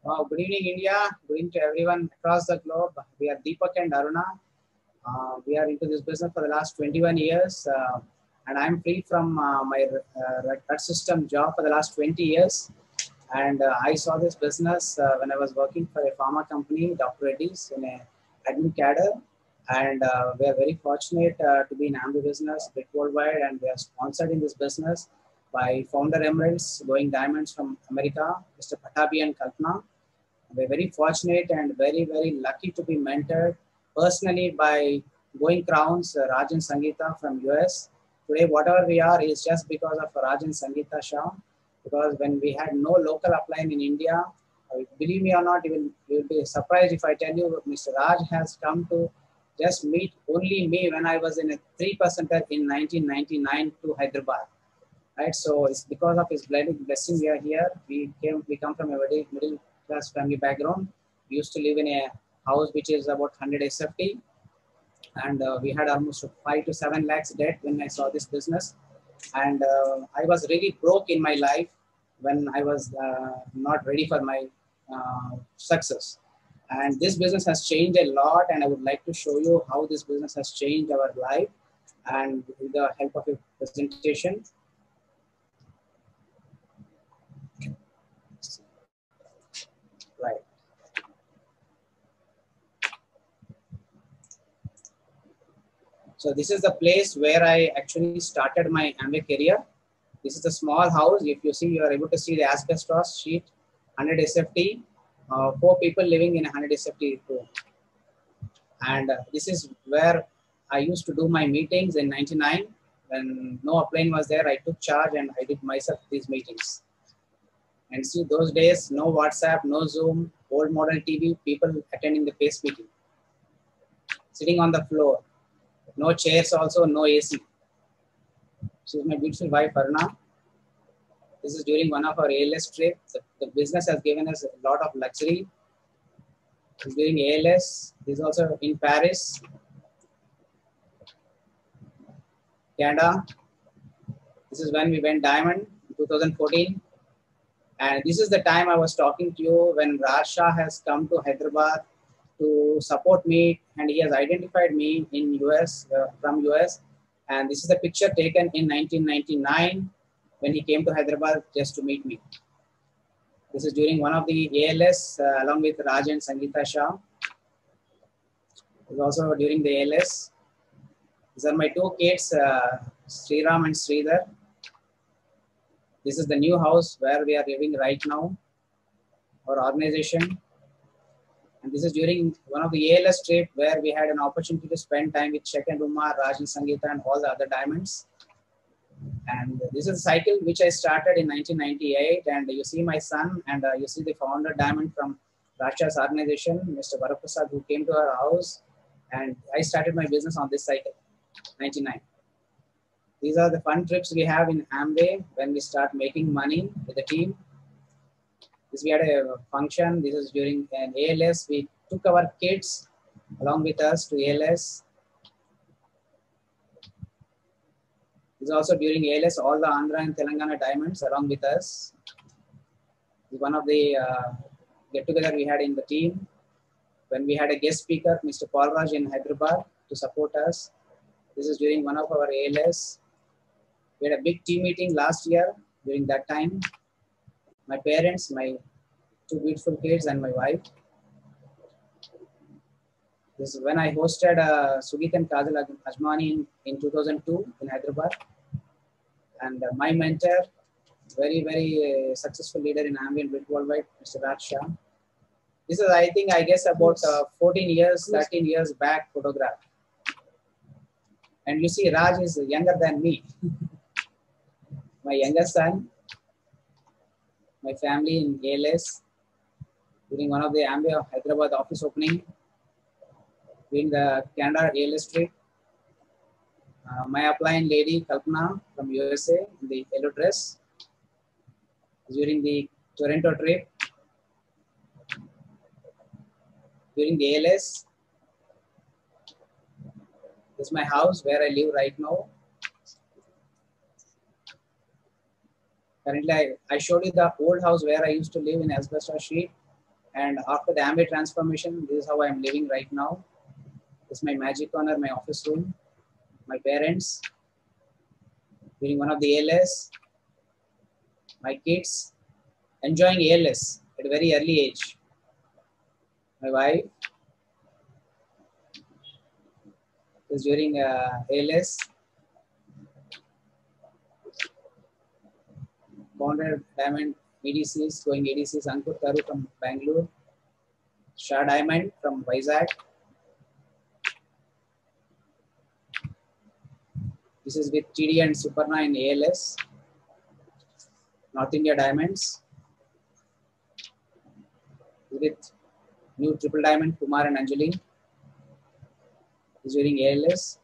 Good evening, India. Good evening to everyone across the globe. We are Deepak and Aruna. We are into this business for the last 21 years, and I'm free from my red system job for the last 20 years. And I saw this business when I was working for a pharma company, Dr. Reddy's, in a admin cadre. And we are very fortunate to be in Amway business, bit worldwide, and we are sponsored in this business by founder Emeralds, going diamonds from America, Mr. Patabi and Kalpana. We're very fortunate and very, very lucky to be mentored personally by Going Crowns, Raj and Sangeeta from US. Today, whatever we are is just because of Raj and Sangeeta Shah. Because when we had no local upline in India, believe me or not, you will be surprised if I tell you Mr. Raj has come to just meet only me when I was in a 3%er in 1999 to Hyderabad. Right, so it's because of his blessing we are here. We come from a very middle class family background. We used to live in a house which is about 100 SFT, and we had almost 5 to 7 lakhs debt when I saw this business. And I was really broke in my life when I was not ready for my success. And this business has changed a lot, and I would like to show you how this business has changed our life, and with the help of a presentation. Right. So this is the place where I actually started my Amway career. This is a small house. If you see, you are able to see the asbestos sheet, 100 SFT, 4 people living in a 100 SFT room. And this is where I used to do my meetings in 99. When no upline was there, I took charge and I did myself these meetings. And see, those days, no WhatsApp, no Zoom, old model TV, people attending the face meeting, sitting on the floor. No chairs also, no AC. She is my beautiful wife, Aruna. This is during one of our ALS trip. The business has given us a lot of luxury. This is during ALS. This is also in Paris, Canada. This is when we went diamond in 2014. And this is the time I was talking to you when Raj Shah has come to Hyderabad to support me, and he has identified me in US, from US. And this is the picture taken in 1999 when he came to Hyderabad just to meet me. This is during one of the ALS along with Raj and Sangeeta Shah. It was also during the ALS. These are my 2 kids, Sriram and Sridhar. This is the new house where we are living right now, our organization. And this is during one of the ALS trip where we had an opportunity to spend time with Sheikh and Umar, Raj and Sangeeta, and all the other diamonds. And this is a cycle which I started in 1998. And you see my son, and you see the founder diamond from Raj's organization, Mr. Varaprasad, who came to our house. And I started my business on this cycle, 99. These are the fun trips we have in Amway when we start making money with the team. We had a function. This is during an ALS. We took our kids along with us to ALS. This is also during ALS, all the Andhra and Telangana diamonds along with us. This is one of the get-together we had in the team when we had a guest speaker, Mr. Paul Raj in Hyderabad, to support us. This is during one of our ALS. We had a big team meeting last year during that time. My parents, my 2 beautiful kids, and my wife. This is when I hosted Sugit and Kajal Ajmani in 2002 in Hyderabad. And my mentor, very, very successful leader in Amway and worldwide, Mr. Raj Shah. This is, I think, I guess about 14 years, 13 years back photograph. And you see, Raj is younger than me. My younger son, my family in ALS, during one of the Amway of Hyderabad office opening, during the Canada ALS trip. My upline lady, Kalpana from USA, in the yellow dress, during the Toronto trip. During the ALS, this is my house where I live right now. Currently, I showed you the old house where I used to live in asbestos sheet. And after the Amway transformation, this is how I'm living right now. This is my magic corner, my office room, my parents, during one of the ALS, my kids, enjoying ALS at a very early age. My wife is during ALS, Bonded Diamond ADCs, going ADCs, Ankur Karu from Bangalore, Shah Diamond from Vizag. This is with TD and Suparna in ALS, North India Diamonds. With new triple diamond, Kumar and Anjali. Is wearing ALS.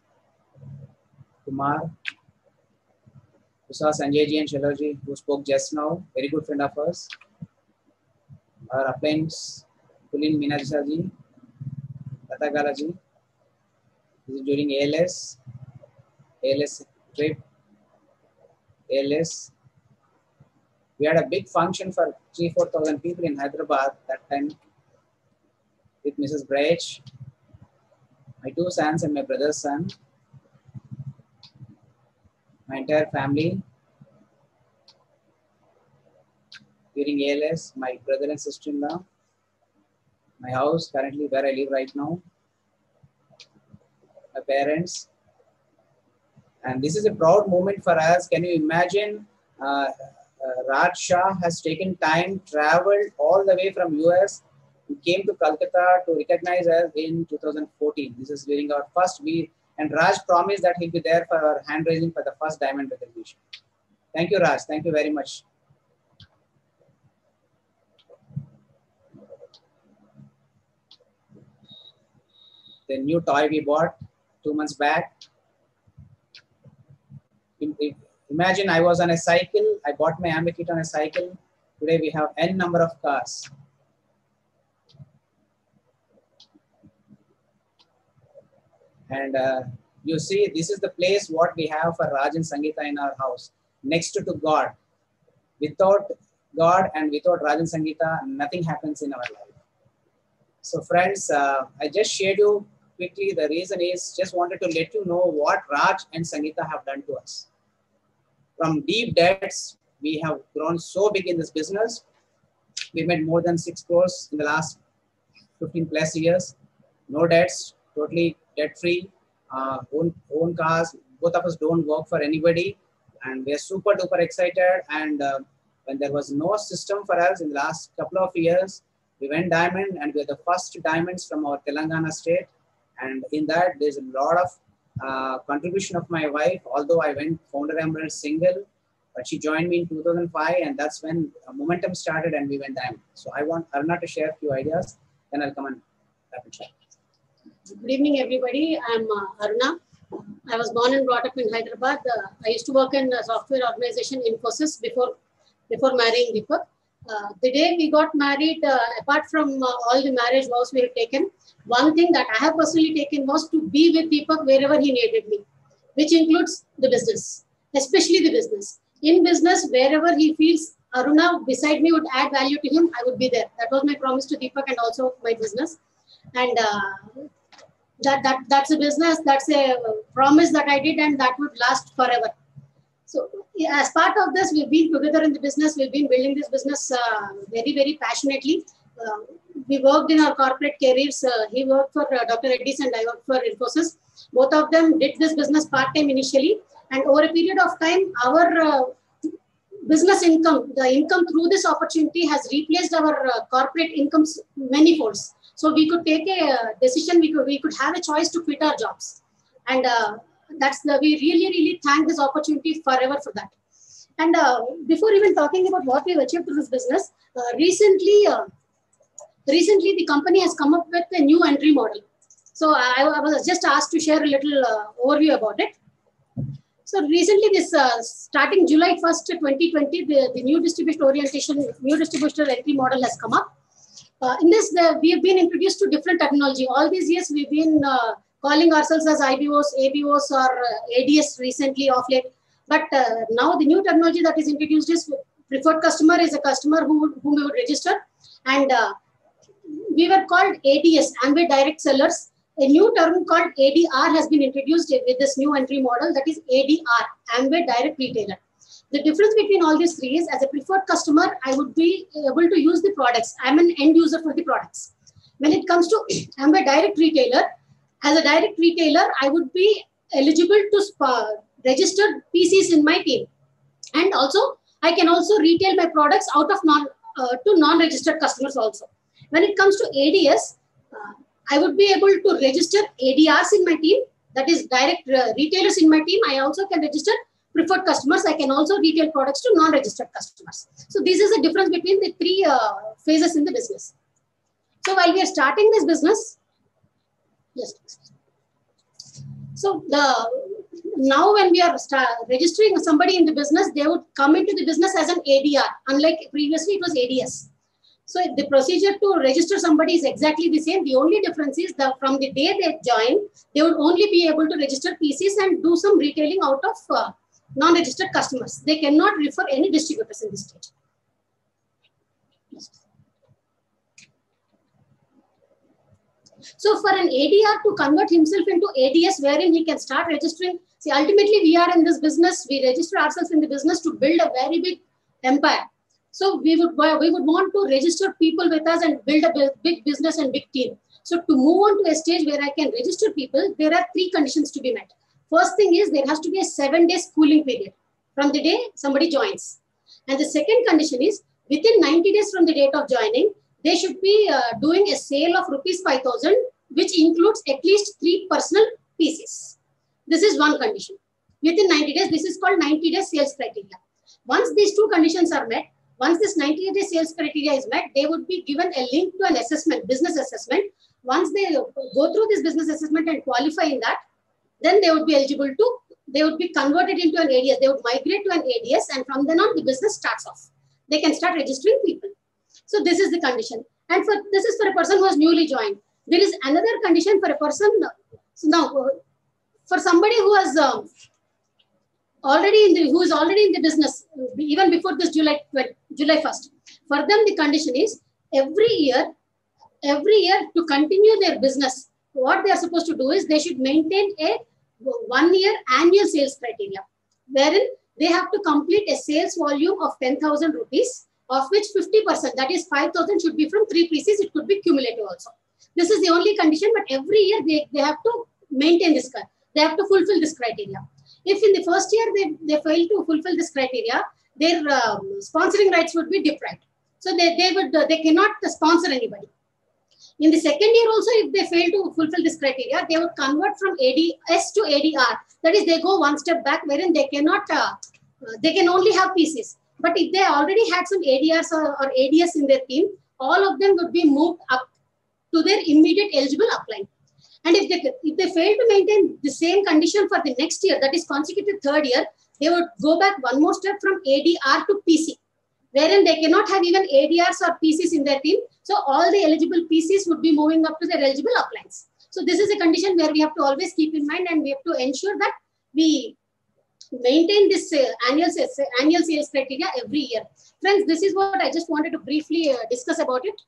Kumar. We saw Sanjay ji and Shailaji, who spoke just now, very good friend of ours. Our uplinks, Kulin Meenajisa ji, Tata Gala ji. This is during ALS. ALS trip. ALS. We had a big function for 3,000-4,000 people in Hyderabad that time with Mrs. Brach, my two sons and my brother's son, my entire family. During ALS, my brother and sister-in-law, my house currently where I live right now, my parents. And this is a proud moment for us. Can you imagine? Raj Shah has taken time, traveled all the way from US, and came to Calcutta to recognize us in 2014. This is during our first week, and Raj promised that he'll be there for our hand raising for the first diamond recognition. Thank you, Raj. Thank you very much. The new toy we bought 2 months back. Imagine I was on a cycle. I bought my Amway kit on a cycle. Today we have N number of cars. And you see, this is the place what we have for Raj and Sangeeta in our house, next to God. Without God and without Raj and Sangeeta, nothing happens in our life. So friends, I just shared you quickly. The reason is just wanted to let you know what Raj and Sangeeta have done to us. From deep debts, we have grown so big in this business. We made more than 6 crores in the last 15 plus years. No debts, totally debt-free, own cars. Both of us don't work for anybody. And we are super duper excited. And when there was no system for us in the last couple of years, we went diamond and we are the first diamonds from our Telangana state. And in that, there's a lot of contribution of my wife, although I went founder emerald single, but she joined me in 2005, and that's when momentum started and we went diamond. So I want Aruna to share a few ideas, then I'll come and rapid chat. Good evening, everybody. I'm Aruna. I was born and brought up in Hyderabad. I used to work in a software organization, Infosys, before marrying Deepak. The day we got married, apart from all the marriage vows we had taken, one thing that I have personally taken was to be with Deepak wherever he needed me, which includes the business, especially the business. In business, wherever he feels Aruna beside me would add value to him, I would be there. That was my promise to Deepak and also my business. And that's a business, that's a promise that I did, and that would last forever. So as part of this, we've been together in the business. We've been building this business very, very passionately. We worked in our corporate careers. He worked for Dr. Reddy's and I worked for Infosys. Both of them did this business part-time initially. And over a period of time, our business income, the income through this opportunity has replaced our corporate incomes many folds. So we could take a decision, we could have a choice to quit our jobs. And we really thank this opportunity forever for that. And before even talking about what we've achieved through this business, recently the company has come up with a new entry model. So I was just asked to share a little overview about it. So recently, this starting July 1st, 2020, the new distribution orientation, new distributor entry model has come up. In this, we have been introduced to different technology. All these years, we've been calling ourselves as IBOs, ABOs, or ADS recently of late. But now the new technology that is introduced is preferred customer is a customer whom we would register, and we were called ADS, Amway Direct Sellers. A new term called ADR has been introduced with this new entry model, that is ADR, Amway Direct Retailer. The difference between all these three is, as a preferred customer, I would be able to use the products. I'm an end user for the products. When it comes to Amway Direct Retailer, as a direct retailer, I would be eligible to register PCs in my team. And also, I can also retail my products out of non-registered customers also. When it comes to ADS, I would be able to register ADRs in my team, that is direct retailers in my team. I also can register preferred customers. I can also retail products to non-registered customers. So this is the difference between the three phases in the business. So while we are starting this business, yes. So now when we are registering somebody in the business, they would come into the business as an ADR. Unlike previously, it was ADS. So the procedure to register somebody is exactly the same. The only difference is that from the day they join, they would only be able to register PCs and do some retailing out of non-registered customers. They cannot refer any distributors in this stage. So for an ADR to convert himself into ADS, wherein he can start registering, see, ultimately we are in this business, we register ourselves in the business to build a very big empire. So we would want to register people with us and build a big business and big team. So to move on to a stage where I can register people, there are three conditions to be met. First thing is there has to be a 7-day schooling period from the day somebody joins. And the second condition is within 90 days from the date of joining, they should be doing a sale of rupees 5,000, which includes at least 3 personal PCs. This is one condition. Within 90 days, this is called 90-day sales criteria. Once these two conditions are met, once this 90-day sales criteria is met, they would be given a link to an assessment, business assessment. Once they go through this business assessment and qualify in that, then they would be eligible to, they would be converted into an ADS. They would migrate to an ADS, and from then on, the business starts off. They can start registering people. So this is the condition. And this is for a person who has newly joined. There is another condition for a person. So now, for somebody who has who is already in the business, even before this July 1st, for them the condition is every year to continue their business, what they are supposed to do is they should maintain a 1-year annual sales criteria, wherein they have to complete a sales volume of 10,000 rupees, of which 50%, that is 5,000, should be from 3 pieces. It could be cumulative also. This is the only condition, but every year they have to maintain this. They have to fulfill this criteria. If in the first year they fail to fulfill this criteria, their sponsoring rights would be deprived. So they cannot sponsor anybody. In the second year also, if they fail to fulfill this criteria, they would convert from ADS to ADR. That is, they go one step back, wherein they cannot, they can only have PCs. But if they already had some ADRs or ADS in their team, all of them would be moved up to their immediate eligible upline. And if they fail to maintain the same condition for the next year, that is consecutive third year, they would go back one more step from ADR to PC, wherein they cannot have even ADRs or PCs in their team. So all the eligible PCs would be moving up to their eligible uplines. So this is a condition where we have to always keep in mind, and we have to ensure that we maintain this annual sales criteria every year. Friends, this is what I just wanted to briefly discuss about it.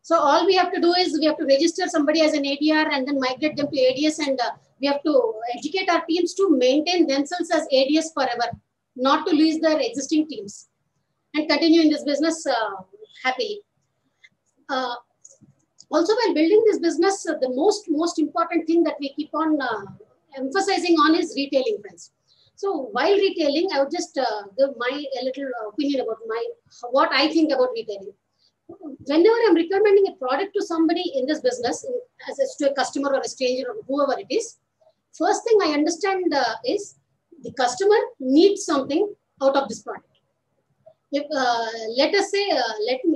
So all we have to do is we have to register somebody as an ADR and then migrate them to ADS, and we have to educate our teams to maintain themselves as ADS forever, not to lose their existing teams, and continue in this business happily. Also, while building this business, the most important thing that we keep on emphasizing on is retailing, friends. So while retailing, I would just give a little opinion about what I think about retailing. Whenever I'm recommending a product to somebody in this business, to a customer or a stranger or whoever it is, first thing I understand is the customer needs something out of this product. If, let us say,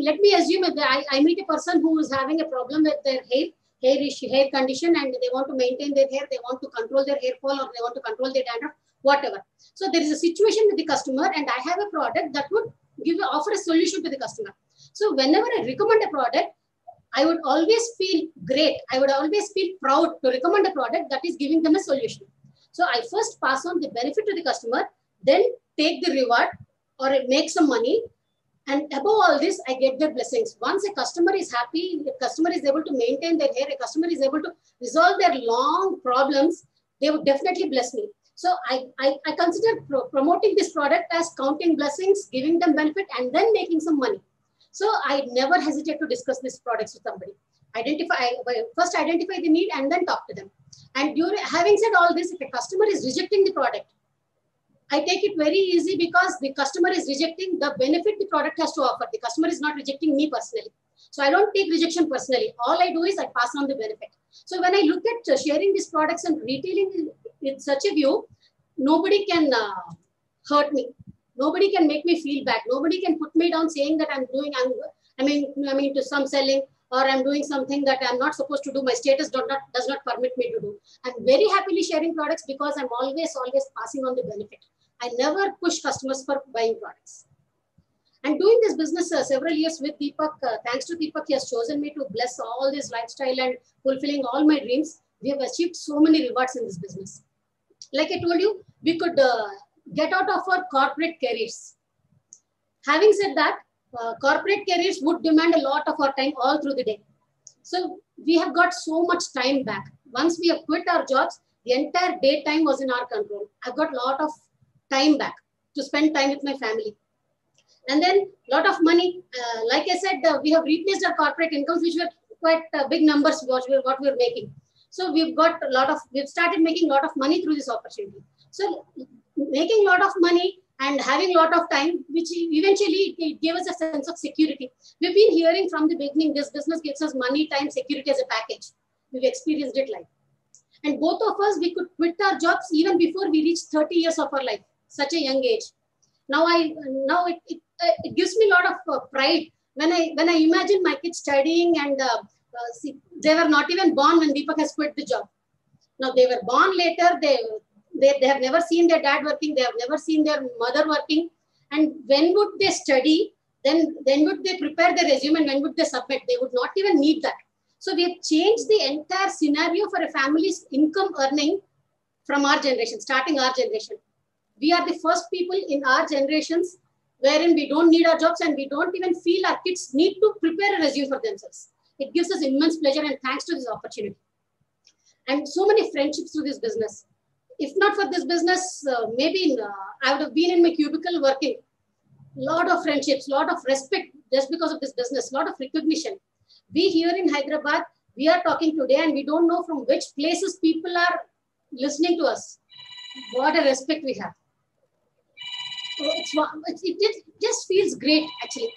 let me assume that I meet a person who is having a problem with their hair condition, and they want to maintain their hair, they want to control their hair fall, or they want to control their dandruff, whatever. So there is a situation with the customer, and I have a product that would offer a solution to the customer. So whenever I recommend a product, I would always feel great. I would always feel proud to recommend a product that is giving them a solution. So I first pass on the benefit to the customer, then take the reward or make some money, And above all this, I get their blessings. Once a customer is happy, a customer is able to maintain their hair, a customer is able to resolve their long problems, they would definitely bless me. So I consider promoting this product as counting blessings, giving them benefit, and then making some money. So I never hesitate to discuss these products with somebody. First identify the need and then talk to them. And having said all this, if a customer is rejecting the product, I take it very easy because the customer is rejecting the benefit the product has to offer. The customer is not rejecting me personally. So I don't take rejection personally. All I do is I pass on the benefit. So when I look at sharing these products and retailing in such a view, nobody can hurt me. Nobody can make me feel bad. Nobody can put me down saying that I'm into some selling, or I'm doing something that I'm not supposed to do. My status does not permit me to do. I'm very happily sharing products because I'm always passing on the benefit. I never push customers for buying products. And doing this business several years with Deepak, thanks to Deepak, he has chosen me to bless all this lifestyle and fulfilling all my dreams. We have achieved so many rewards in this business. Like I told you, we could get out of our corporate careers. Having said that, corporate careers would demand a lot of our time all through the day. So we have got so much time back. Once we have quit our jobs, the entire daytime was in our control. I've got a lot of time back to spend time with my family. And then a lot of money. Like I said, we have replaced our corporate incomes, which were quite big numbers, what we were making. So we've started making a lot of money through this opportunity. So making a lot of money and having a lot of time, which eventually it gave us a sense of security. We've been hearing from the beginning, this business gives us money, time, security as a package. We've experienced it like. And both of us, we could quit our jobs even before we reached 30 years of our life, such a young age. Now it gives me a lot of pride when I imagine my kids studying and they were not even born when Deepak has quit the job. Now they were born later. They have never seen their dad working. They have never seen their mother working. And when would they study? Then would they prepare their resume and when would they submit? They would not even need that. So we have changed the entire scenario for a family's income earning from our generation, starting our generation. We are the first people in our generations wherein we don't need our jobs and we don't even feel our kids need to prepare a resume for themselves. It gives us immense pleasure and thanks to this opportunity. And so many friendships through this business. If not for this business, maybe I would have been in my cubicle working. Lot of friendships, lot of respect just because of this business, lot of recognition. We here in Hyderabad, we are talking today and we don't know from which places people are listening to us. What a respect we have. It just feels great actually.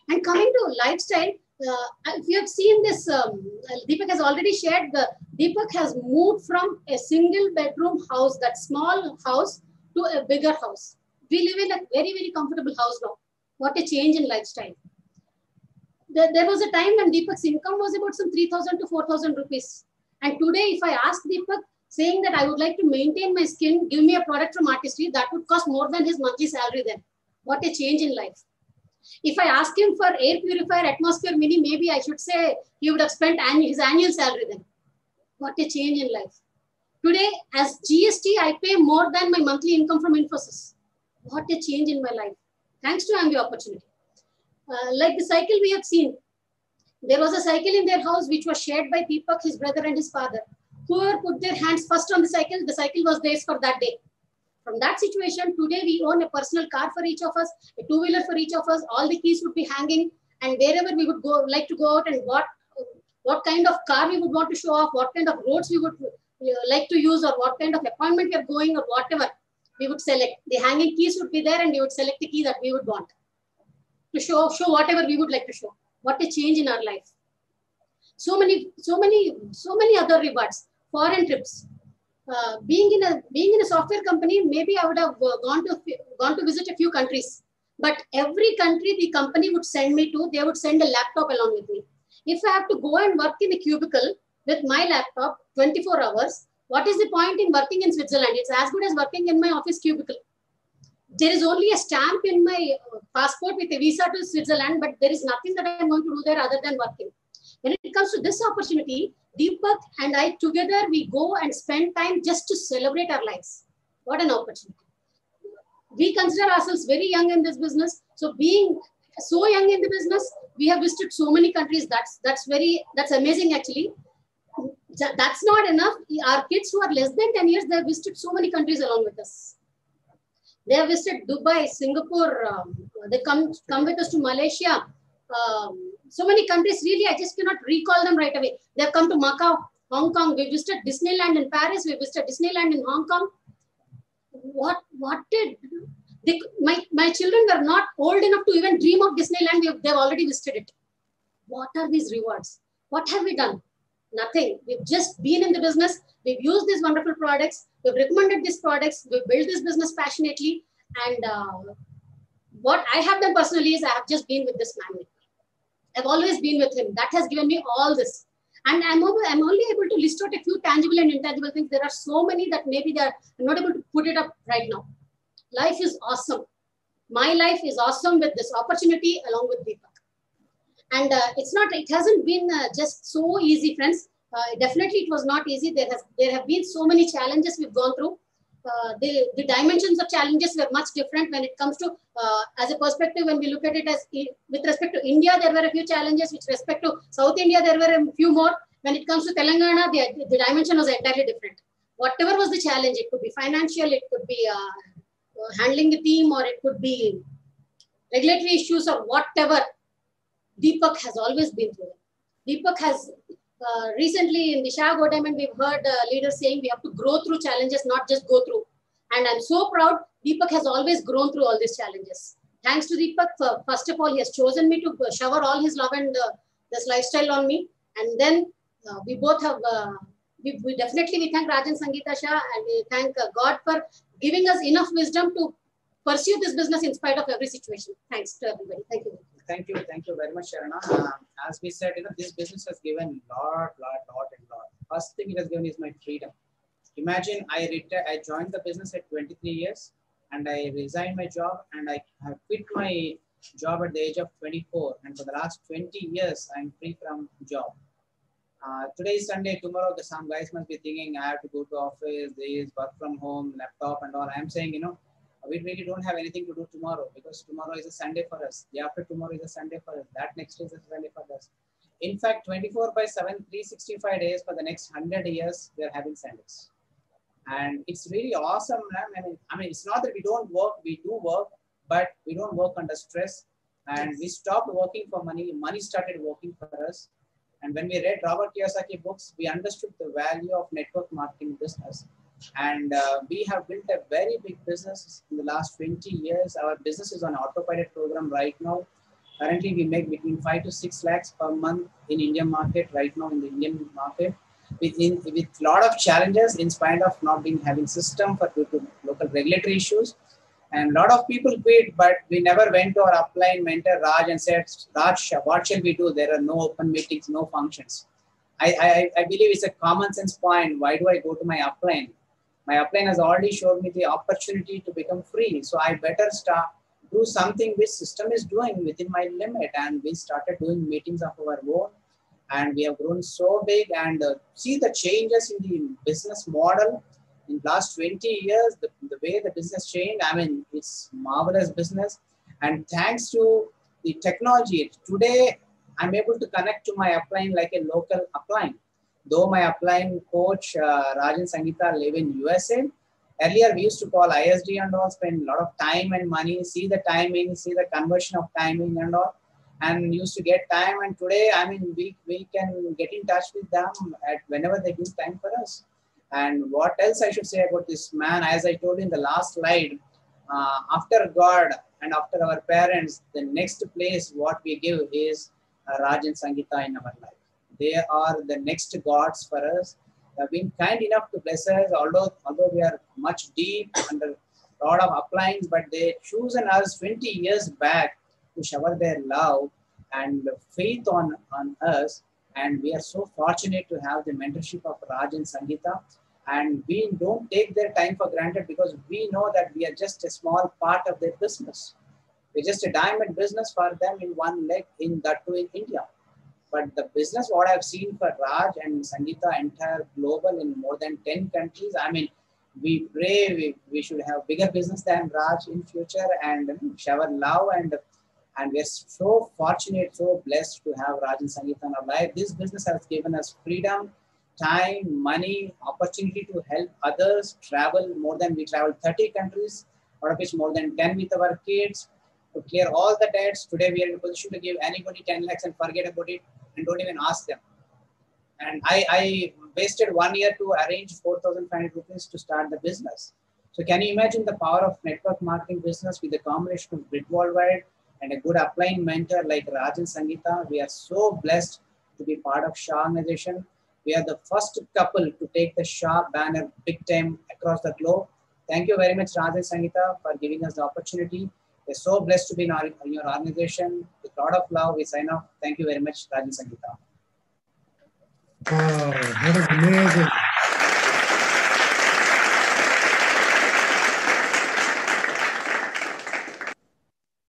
And coming to lifestyle, if you have seen this, Deepak has already shared, Deepak has moved from a single bedroom house, that small house, to a bigger house. We live in a very, very comfortable house now. What a change in lifestyle. There was a time when Deepak's income was about some 3,000 to 4,000 rupees. And today, if I ask Deepak, saying that I would like to maintain my skin, give me a product from Artistry, that would cost more than his monthly salary then. What a change in life. If I ask him for air purifier, Atmosphere Mini, maybe I should say he would have spent his annual salary then. What a change in life. Today, as GST, I pay more than my monthly income from Infosys. What a change in my life. Thanks to Ambi opportunity. Like the cycle we have seen. There was a cycle in their house which was shared by Deepak, his brother and his father. Whoever put their hands first on the cycle was theirs for that day. From that situation, today we own a personal car for each of us, a two-wheeler for each of us, all the keys would be hanging, and wherever we would like to go out and what kind of car we would want to show off, what kind of roads we would like to use, or what kind of appointment we are going, or whatever, we would select. The hanging keys would be there and we would select the key that we would want to show whatever we would like to show. What a change in our life. So many other rewards. Foreign trips. Being in a software company, maybe I would have gone to visit a few countries. But every country the company would send me to, they would send a laptop along with me. If I have to go and work in a cubicle with my laptop 24 hours, what is the point in working in Switzerland? It's as good as working in my office cubicle. There is only a stamp in my passport with a visa to Switzerland, but there is nothing that I'm going to do there other than working. When it comes to this opportunity, Deepak and I together, we go and spend time just to celebrate our lives. What an opportunity. We consider ourselves very young in this business. So so young in the business. We have visited so many countries. That's amazing actually. That's not enough. Our kids who are less than 10 years, they have visited so many countries along with us. They have visited Dubai, Singapore. They come with us to Malaysia. So many countries, really, I just cannot recall them right away. They have come to Macau, Hong Kong. We visited Disneyland in Paris. We visited Disneyland in Hong Kong. What did my children were not old enough to even dream of Disneyland. They've already visited it. What are these rewards? What have we done? Nothing. We've just been in the business. We've used these wonderful products. We've recommended these products. We've built this business passionately. And what I have done personally is I have just been with this man. I've always been with him. That has given me all this. And I'm only able to list out a few tangible and intangible things. There are so many that maybe I'm not able to put it up right now. Life is awesome. My life is awesome with this opportunity along with Deepak. And it hasn't been just so easy, friends. Definitely it was not easy. There have been so many challenges we've gone through. The dimensions of challenges were much different when it comes to, as a perspective, when we look at it as, with respect to India, there were a few challenges. With respect to South India, there were a few more. When it comes to Telangana, the dimension was entirely different. Whatever was the challenge, it could be financial, it could be handling the team, or it could be regulatory issues or whatever. Deepak has always been through it. Deepak has recently in the Shah Go Diamond, we've heard leaders saying we have to grow through challenges, not just go through. And I'm so proud Deepak has always grown through all these challenges. Thanks to Deepak, first of all, he has chosen me to shower all his love and this lifestyle on me. And then we both have, we definitely thank Rajan Sangeeta Shah, and we thank God for giving us enough wisdom to pursue this business in spite of every situation. Thanks to everybody. Thank you. Thank you very much, Sharana. As we said, this business has given lot. First thing it has given is my freedom. Imagine I joined the business at 23 years, and I resigned my job, and I quit my job at the age of 24. And for the last 20 years, I'm free from job. Today is Sunday. Tomorrow, some guys must be thinking I have to go to office. There is work from home, laptop, and all. I'm saying, we really don't have anything to do tomorrow, because tomorrow is a Sunday for us. The after tomorrow is a Sunday for us. That next is a Sunday for us. In fact, 24/7, 365 days for the next 100 years, we are having Sundays. And it's really awesome. I mean, it's not that we don't work, we do work, but we don't work under stress. And we stopped working for money. Money started working for us. And when we read Robert Kiyosaki books, we understood the value of network marketing business. And we have built a very big business in the last 20 years. Our business is on autopilot program right now. Currently, we make between 5 to 6 lakhs per month in Indian market right now in the Indian market. With a lot of challenges in spite of not having system for local regulatory issues. And a lot of people quit, but we never went to our upline mentor Raj and said, Raj, what shall we do? There are no open meetings, no functions. I believe it's a common sense point. Why do I go to my upline? My upline has already showed me the opportunity to become free. So I better do something which system is doing within my limit. And we started doing meetings of our own. And we have grown so big, and see the changes in the business model in the last 20 years, the way the business changed. I mean, it's marvelous business. And thanks to the technology, today I'm able to connect to my upline like a local upline. Though my upline coach, Rajan Sangeeta, live in USA. Earlier, we used to call ISD and all, spend a lot of time and money, see the timing, see the conversion of timing and all, and used to get time. And today, I mean, we can get in touch with them at whenever they give time for us. And what else I should say about this man? As I told in the last slide, after God and after our parents, the next place what we give is Rajan Sangeeta in our life. They are the next gods for us. They have been kind enough to bless us, although we are much deep under a lot of uplines, but they chosen us 20 years back to shower their love and faith on us. And we are so fortunate to have the mentorship of Rajan Sangeeta. And we don't take their time for granted, because we know that we are just a small part of their business. We're just a diamond business for them in one leg, in that too in India. But the business, what I've seen for Raj and Sangeeta, entire global in more than 10 countries, I mean, we pray we should have bigger business than Raj in future and shower love. And And we're so fortunate, so blessed to have Raj and Sangeeta in our life. This business has given us freedom, time, money, opportunity to help others travel more than we traveled 30 countries, out of which more than 10 with our kids, to clear all the debts. Today we are in a position to give anybody 10 lakhs and forget about it and don't even ask them. And I wasted 1 year to arrange 4,500 rupees to start the business. So can you imagine the power of network marketing business with the combination of Brit Worldwide and a good upline mentor like Raj and Sangeeta? We are so blessed to be part of SHA organization. We are the first couple to take the SHA banner big time across the globe. Thank you very much, Raj and Sangeeta, for giving us the opportunity. We're so blessed to be in your organization. With a lot of love, we sign off. Thank you very much, Raj and Sangeeta. Wow, that is amazing.